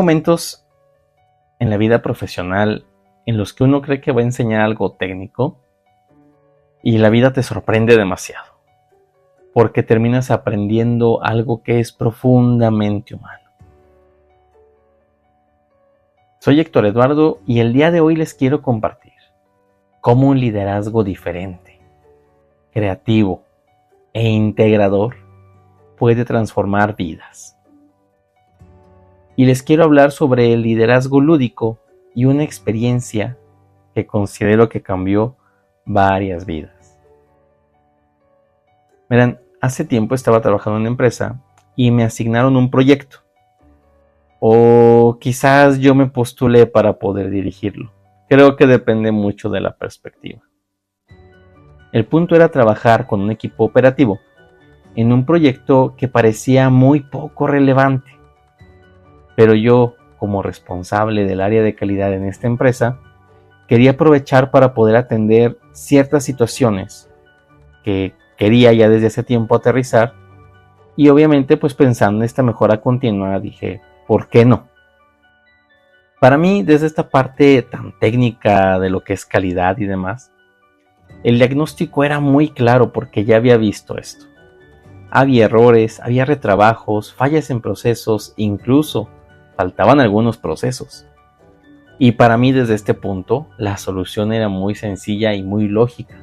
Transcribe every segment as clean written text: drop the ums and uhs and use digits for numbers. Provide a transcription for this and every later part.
momentos en la vida profesional en los que uno cree que va a enseñar algo técnico y la vida te sorprende demasiado, porque terminas aprendiendo algo que es profundamente humano. Soy Héctor Eduardo y el día de hoy les quiero compartir cómo un liderazgo diferente, creativo e integrador puede transformar vidas. Y les quiero hablar sobre el liderazgo lúdico y una experiencia que considero que cambió varias vidas. Verán, hace tiempo estaba trabajando en una empresa y me asignaron un proyecto. O quizás yo me postulé para poder dirigirlo. Creo que depende mucho de la perspectiva. El punto era trabajar con un equipo operativo en un proyecto que parecía muy poco relevante. Pero yo, como responsable del área de calidad en esta empresa, quería aprovechar para poder atender ciertas situaciones que quería ya desde hace tiempo aterrizar y obviamente pues pensando en esta mejora continua dije, ¿por qué no? Para mí, desde esta parte tan técnica de lo que es calidad y demás, el diagnóstico era muy claro porque ya había visto esto. Había errores, había retrabajos, fallas en procesos, incluso faltaban algunos procesos. Y para mí desde este punto, la solución era muy sencilla y muy lógica.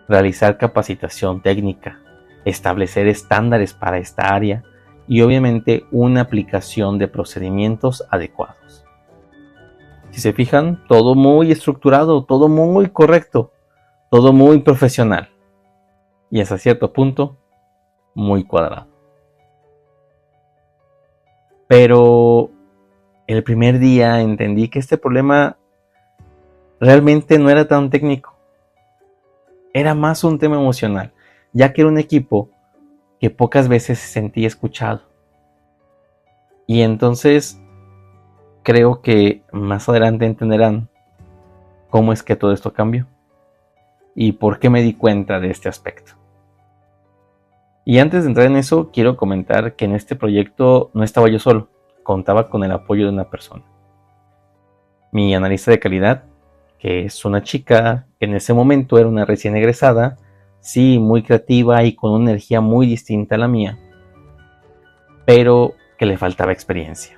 Realizar capacitación técnica, establecer estándares para esta área y obviamente una aplicación de procedimientos adecuados. Si se fijan, todo muy estructurado, todo muy correcto, todo muy profesional y hasta cierto punto muy cuadrado. Pero el primer día entendí que este problema realmente no era tan técnico. Era más un tema emocional, ya que era un equipo que pocas veces se sentía escuchado. Y entonces creo que más adelante entenderán cómo es que todo esto cambió y por qué me di cuenta de este aspecto. Y antes de entrar en eso, quiero comentar que en este proyecto no estaba yo solo, contaba con el apoyo de una persona. Mi analista de calidad, que es una chica que en ese momento era una recién egresada, sí, muy creativa y con una energía muy distinta a la mía, pero que le faltaba experiencia.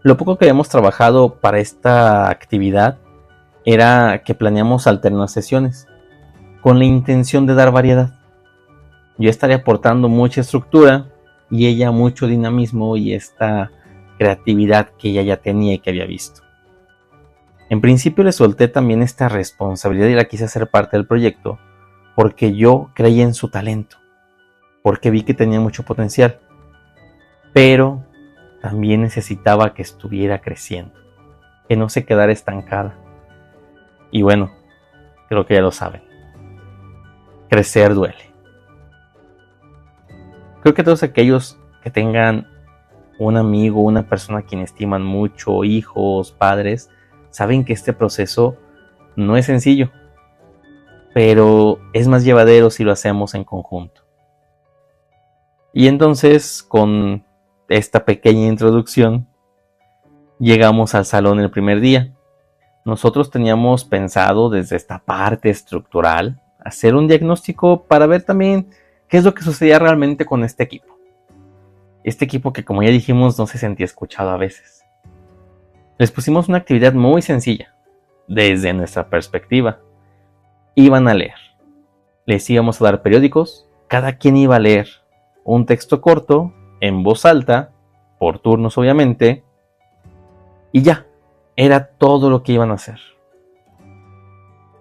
Lo poco que habíamos trabajado para esta actividad era que planeamos alternar sesiones, con la intención de dar variedad. Yo estaría aportando mucha estructura y ella mucho dinamismo y esta creatividad que ella ya tenía y que había visto. En principio le solté también esta responsabilidad y la quise hacer parte del proyecto porque yo creía en su talento, porque vi que tenía mucho potencial, pero también necesitaba que estuviera creciendo, que no se quedara estancada. Y bueno, creo que ya lo saben, crecer duele. Creo que todos aquellos que tengan un amigo, una persona a quien estiman mucho, hijos, padres, saben que este proceso no es sencillo, pero es más llevadero si lo hacemos en conjunto. Y entonces, con esta pequeña introducción, llegamos al salón el primer día. Nosotros teníamos pensado desde esta parte estructural hacer un diagnóstico para ver también qué es lo que sucedía realmente con este equipo. Este equipo que, como ya dijimos, no se sentía escuchado a veces. Les pusimos una actividad muy sencilla, desde nuestra perspectiva. Iban a leer. Les íbamos a dar periódicos. Cada quien iba a leer un texto corto, en voz alta, por turnos obviamente, y ya, era todo lo que iban a hacer.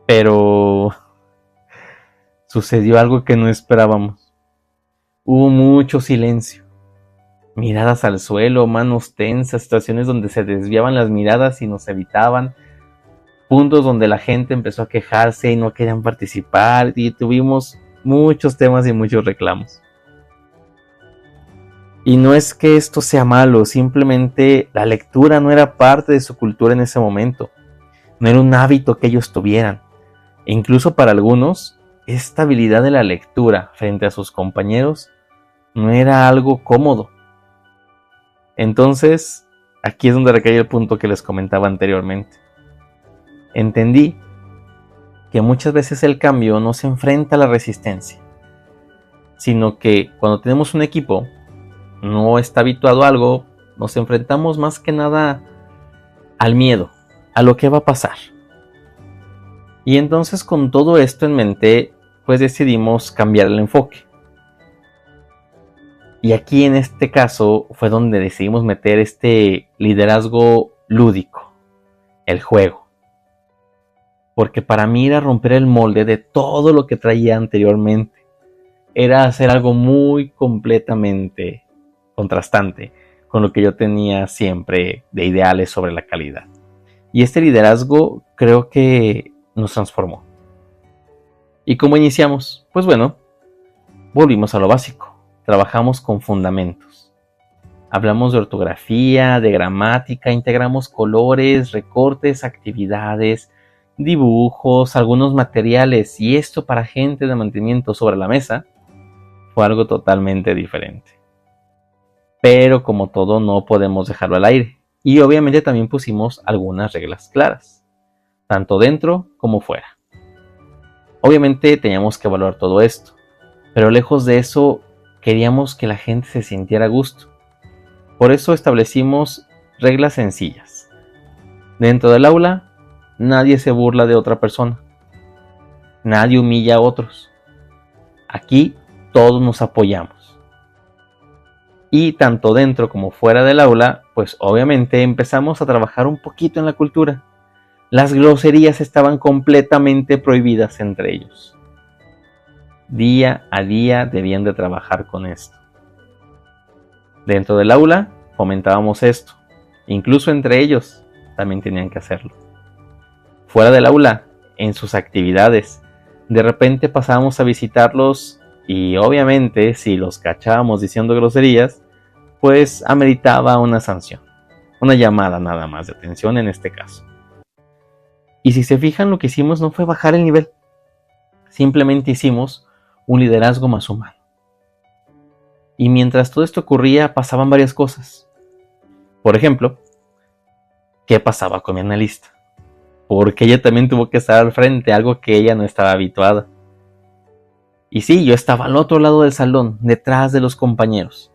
Pero sucedió algo que no esperábamos. Hubo mucho silencio, miradas al suelo, manos tensas, situaciones donde se desviaban las miradas y nos evitaban, puntos donde la gente empezó a quejarse y no querían participar, y tuvimos muchos temas y muchos reclamos. Y no es que esto sea malo, simplemente la lectura no era parte de su cultura en ese momento, no era un hábito que ellos tuvieran. E incluso para algunos, esta habilidad de la lectura frente a sus compañeros no era algo cómodo. Entonces, aquí es donde recae el punto que les comentaba anteriormente. Entendí que muchas veces el cambio no se enfrenta a la resistencia, sino que cuando tenemos un equipo no está habituado a algo, nos enfrentamos más que nada al miedo, a lo que va a pasar. Y entonces, con todo esto en mente, pues decidimos cambiar el enfoque. Y aquí en este caso fue donde decidimos meter este liderazgo lúdico, el juego. Porque para mí era romper el molde de todo lo que traía anteriormente. Era hacer algo muy completamente contrastante con lo que yo tenía siempre de ideales sobre la calidad. Y este liderazgo creo que nos transformó. ¿Y cómo iniciamos? Pues bueno, volvimos a lo básico. Trabajamos con fundamentos. Hablamos de ortografía, de gramática, integramos colores, recortes, actividades, dibujos, algunos materiales, y esto para gente de mantenimiento sobre la mesa fue algo totalmente diferente. Pero como todo, no podemos dejarlo al aire. Y obviamente también pusimos algunas reglas claras, tanto dentro como fuera. Obviamente teníamos que evaluar todo esto, pero lejos de eso, queríamos que la gente se sintiera a gusto. Por eso establecimos reglas sencillas. Dentro del aula, nadie se burla de otra persona. Nadie humilla a otros. Aquí todos nos apoyamos. Y tanto dentro como fuera del aula, pues obviamente empezamos a trabajar un poquito en la cultura. Las groserías estaban completamente prohibidas entre ellos. Día a día debían de trabajar con esto. Dentro del aula fomentábamos esto. Incluso entre ellos también tenían que hacerlo. Fuera del aula, en sus actividades, de repente pasábamos a visitarlos y obviamente si los cachábamos diciendo groserías, pues ameritaba una sanción. Una llamada nada más de atención en este caso. Y si se fijan, lo que hicimos no fue bajar el nivel. Simplemente hicimos un liderazgo más humano. Y mientras todo esto ocurría, pasaban varias cosas. Por ejemplo, ¿qué pasaba con mi analista? Porque ella también tuvo que estar al frente, algo que ella no estaba habituada. Y sí, yo estaba al otro lado del salón, detrás de los compañeros.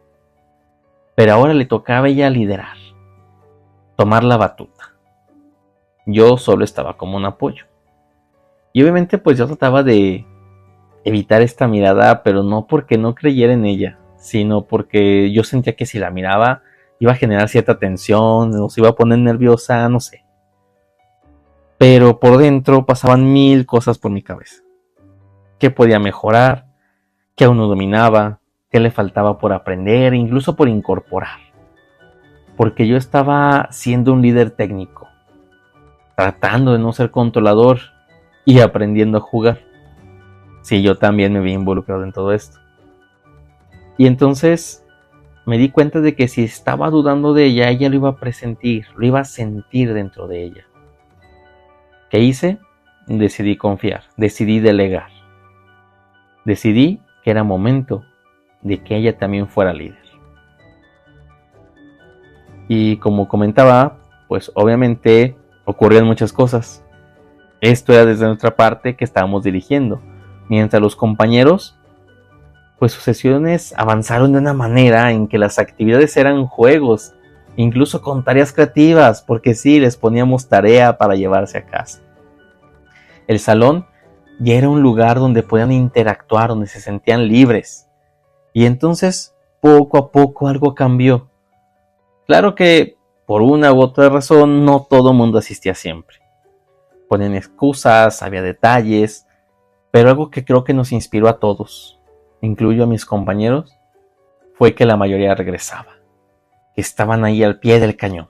Pero ahora le tocaba a ella liderar, tomar la batuta. Yo solo estaba como un apoyo. Y obviamente pues yo trataba de evitar esta mirada, pero no porque no creyera en ella, sino porque yo sentía que si la miraba iba a generar cierta tensión, o se iba a poner nerviosa, no sé. Pero por dentro pasaban mil cosas por mi cabeza. ¿Qué podía mejorar? ¿Qué aún no dominaba? ¿Qué le faltaba por aprender? Incluso por incorporar. Porque yo estaba siendo un líder técnico, tratando de no ser controlador y aprendiendo a jugar. Sí, yo también me vi involucrado en todo esto. Y entonces me di cuenta de que si estaba dudando de ella, ella lo iba a presentir, lo iba a sentir dentro de ella. ¿Qué hice? Decidí confiar, decidí delegar. Decidí que era momento de que ella también fuera líder. Y como comentaba, pues obviamente ocurrían muchas cosas. Esto era desde nuestra parte que estábamos dirigiendo. Mientras los compañeros, pues sus sesiones avanzaron de una manera en que las actividades eran juegos, incluso con tareas creativas, porque sí, les poníamos tarea para llevarse a casa. El salón ya era un lugar donde podían interactuar, donde se sentían libres. Y entonces, poco a poco algo cambió. Claro que, por una u otra razón, no todo el mundo asistía siempre. Ponían excusas, había detalles, pero algo que creo que nos inspiró a todos, incluyo a mis compañeros, fue que la mayoría regresaba, que estaban ahí al pie del cañón.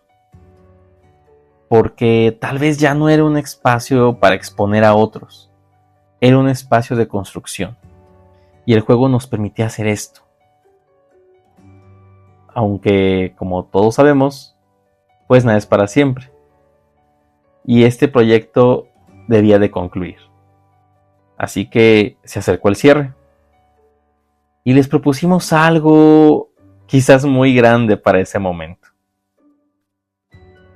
Porque tal vez ya no era un espacio para exponer a otros, era un espacio de construcción. Y el juego nos permitía hacer esto. Aunque, como todos sabemos, pues nada es para siempre. Y este proyecto debía de concluir. Así que se acercó el cierre. Y les propusimos algo quizás muy grande para ese momento.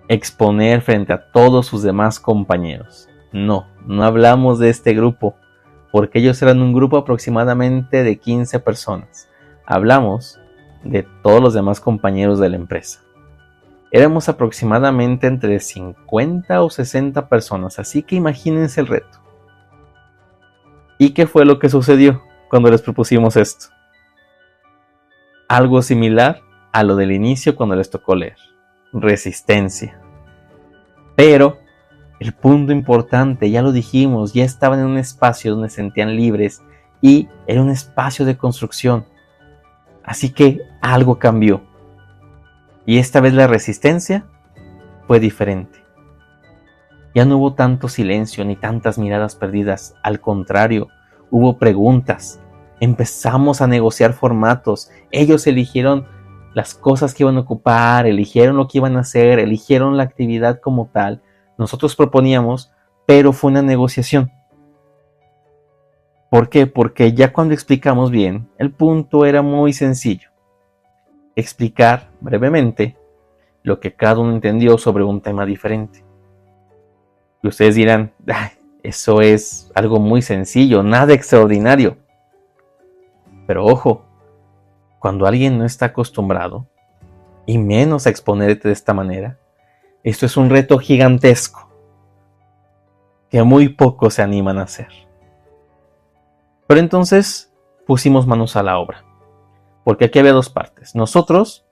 exponer frente a todos sus demás compañeros. No hablamos de este grupo, porque ellos eran un grupo aproximadamente de 15 personas. Hablamos de todos los demás compañeros de la empresa. Éramos aproximadamente entre 50 o 60 personas, así que imagínense el reto. ¿Y qué fue lo que sucedió cuando les propusimos esto? Algo similar a lo del inicio cuando les tocó leer. Resistencia. Pero el punto importante, ya lo dijimos, ya estaban en un espacio donde se sentían libres y era un espacio de construcción. Así que algo cambió. Y esta vez la resistencia fue diferente. Ya no hubo tanto silencio ni tantas miradas perdidas. Al contrario, hubo preguntas. Empezamos a negociar formatos. Ellos eligieron las cosas que iban a ocupar, eligieron lo que iban a hacer, eligieron la actividad como tal. Nosotros proponíamos, pero fue una negociación. ¿Por qué? Porque ya cuando explicamos bien, el punto era muy sencillo. Explicar brevemente lo que cada uno entendió sobre un tema diferente. Y ustedes dirán, eso es algo muy sencillo, nada extraordinario. Pero ojo, cuando alguien no está acostumbrado, y menos a exponerte de esta manera, esto es un reto gigantesco que muy pocos se animan a hacer. Pero entonces pusimos manos a la obra, porque aquí había dos partes. Nosotros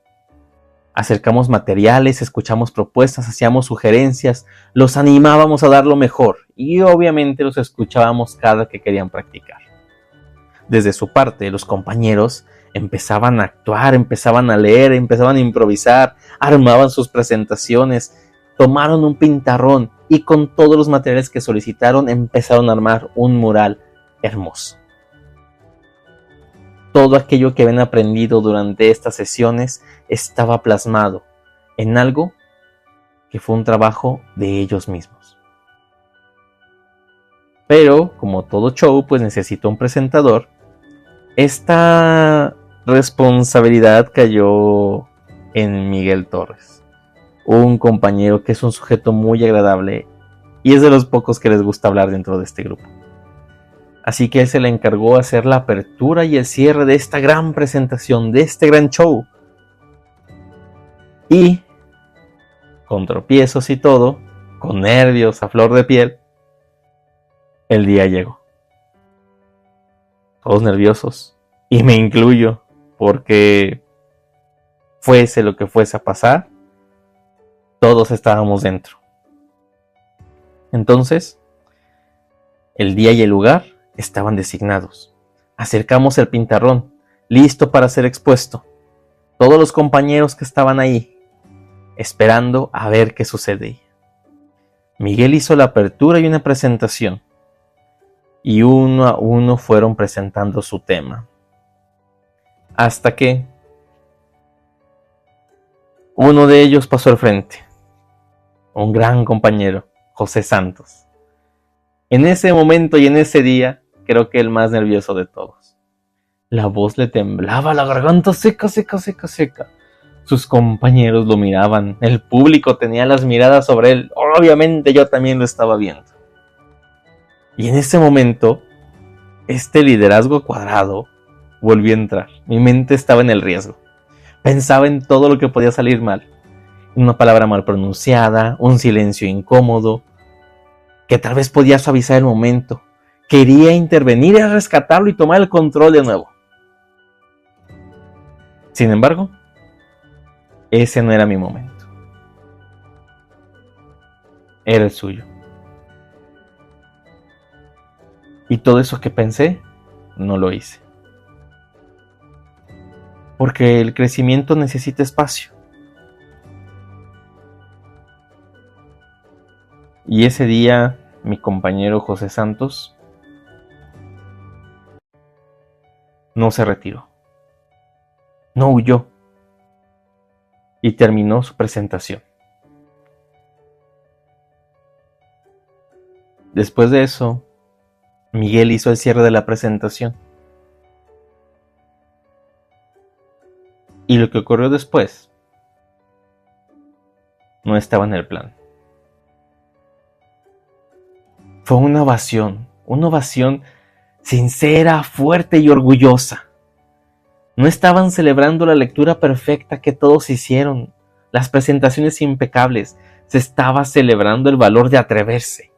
acercamos materiales, escuchamos propuestas, hacíamos sugerencias, los animábamos a dar lo mejor y obviamente los escuchábamos cada que querían practicar. Desde su parte, los compañeros empezaban a actuar, empezaban a leer, empezaban a improvisar, armaban sus presentaciones, tomaron un pintarrón y con todos los materiales que solicitaron empezaron a armar un mural hermoso. Todo aquello que habían aprendido durante estas sesiones estaba plasmado en algo que fue un trabajo de ellos mismos. Pero, como todo show, pues necesitó un presentador. Esta responsabilidad cayó en Miguel Torres, un compañero que es un sujeto muy agradable y es de los pocos que les gusta hablar dentro de este grupo. Así que él se le encargó hacer la apertura y el cierre de esta gran presentación, de este gran show. Y, con tropiezos y todo, con nervios a flor de piel, el día llegó. Todos nerviosos, y me incluyo, porque fuese lo que fuese a pasar, todos estábamos dentro. Entonces, el día y el lugar estaban designados. Acercamos el pintarrón, listo para ser expuesto. Todos los compañeros que estaban ahí, esperando a ver qué sucedía. Miguel hizo la apertura y una presentación, y uno a uno fueron presentando su tema. Hasta que uno de ellos pasó al frente, un gran compañero, José Santos. En ese momento y en ese día, creo que el más nervioso de todos. La voz le temblaba, la garganta seca. Sus compañeros lo miraban, el público tenía las miradas sobre él, obviamente yo también lo estaba viendo. Y en ese momento, este liderazgo cuadrado volvió a entrar. Mi mente estaba en el riesgo. Pensaba en todo lo que podía salir mal. Una palabra mal pronunciada, un silencio incómodo, que tal vez podía suavizar el momento. Quería intervenir y rescatarlo y tomar el control de nuevo. Sin embargo, ese no era mi momento. Era el suyo. Y todo eso que pensé, no lo hice. Porque el crecimiento necesita espacio. Y ese día, mi compañero José Santos no se retiró. No huyó. Y terminó su presentación. Después de eso, Miguel hizo el cierre de la presentación. Y lo que ocurrió después no estaba en el plan. Fue una ovación sincera, fuerte y orgullosa. No estaban celebrando la lectura perfecta que todos hicieron, las presentaciones impecables. Se estaba celebrando el valor de atreverse.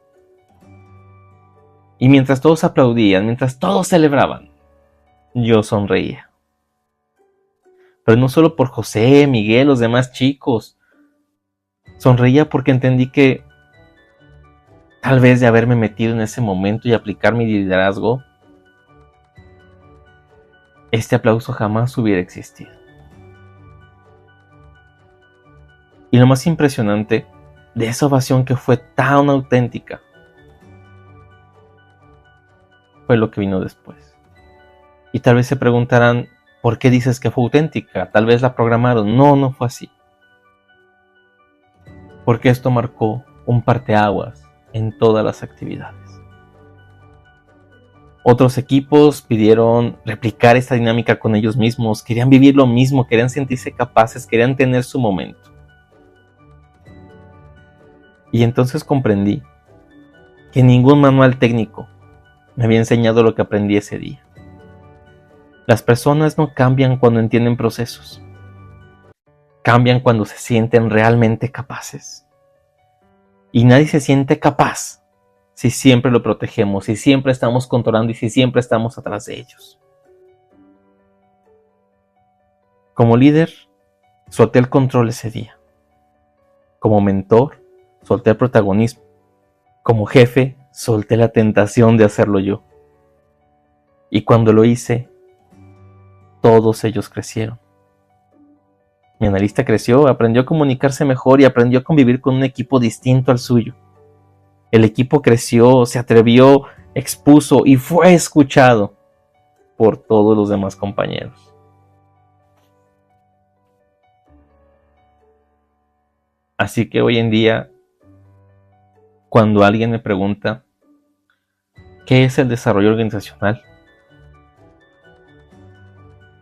Y mientras todos aplaudían, mientras todos celebraban, yo sonreía. Pero no solo por José, Miguel, los demás chicos. Sonreía porque entendí que tal vez de haberme metido en ese momento y aplicar mi liderazgo, este aplauso jamás hubiera existido. Y lo más impresionante de esa ovación que fue tan auténtica fue lo que vino después. Y tal vez se preguntarán, ¿por qué dices que fue auténtica? Tal vez la programaron. No, no fue así. Porque esto marcó un parteaguas en todas las actividades. Otros equipos pidieron replicar esta dinámica con ellos mismos, querían vivir lo mismo, querían sentirse capaces, querían tener su momento. Y entonces comprendí que ningún manual técnico me había enseñado lo que aprendí ese día. Las personas no cambian cuando entienden procesos. Cambian cuando se sienten realmente capaces. Y nadie se siente capaz si siempre lo protegemos, si siempre estamos controlando y si siempre estamos atrás de ellos. Como líder, solté el control ese día. Como mentor, solté el protagonismo. Como jefe, solté la tentación de hacerlo yo. Y cuando lo hice, todos ellos crecieron. Mi analista creció, aprendió a comunicarse mejor y aprendió a convivir con un equipo distinto al suyo. El equipo creció, se atrevió, expuso y fue escuchado por todos los demás compañeros. Así que hoy en día, cuando alguien me pregunta ¿qué es el desarrollo organizacional?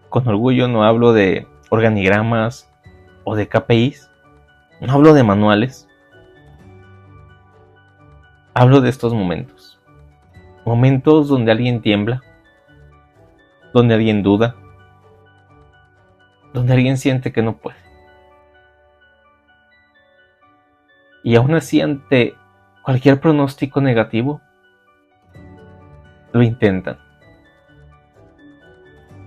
Con orgullo no hablo de organigramas o de KPIs, no hablo de manuales, hablo de estos momentos. Momentos donde alguien tiembla, donde alguien duda, donde alguien siente que no puede. Y aún así, ante cualquier pronóstico negativo, lo intentan.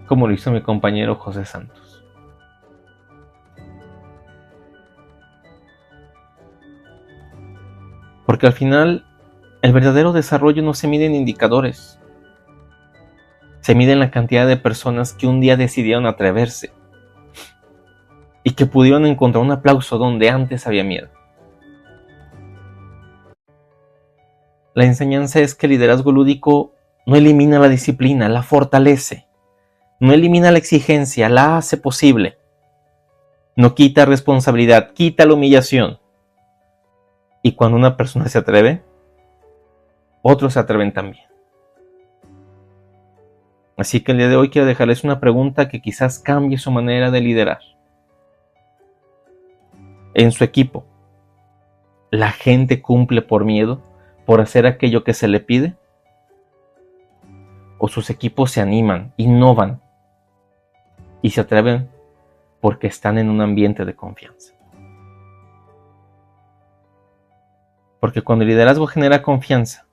Como lo hizo mi compañero José Santos. Porque al final, el verdadero desarrollo no se mide en indicadores. Se mide en la cantidad de personas que un día decidieron atreverse y que pudieron encontrar un aplauso donde antes había miedo. La enseñanza es que el liderazgo lúdico no elimina la disciplina, la fortalece. No elimina la exigencia, la hace posible. No quita responsabilidad, quita la humillación. Y cuando una persona se atreve, otros se atreven también. Así que el día de hoy quiero dejarles una pregunta que quizás cambie su manera de liderar. En su equipo, ¿la gente cumple por miedo, por hacer aquello que se le pide? ¿O sus equipos se animan, innovan y se atreven porque están en un ambiente de confianza? Porque cuando el liderazgo genera confianza,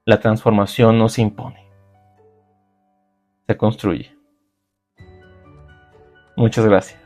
la transformación no se impone, se construye. Muchas gracias.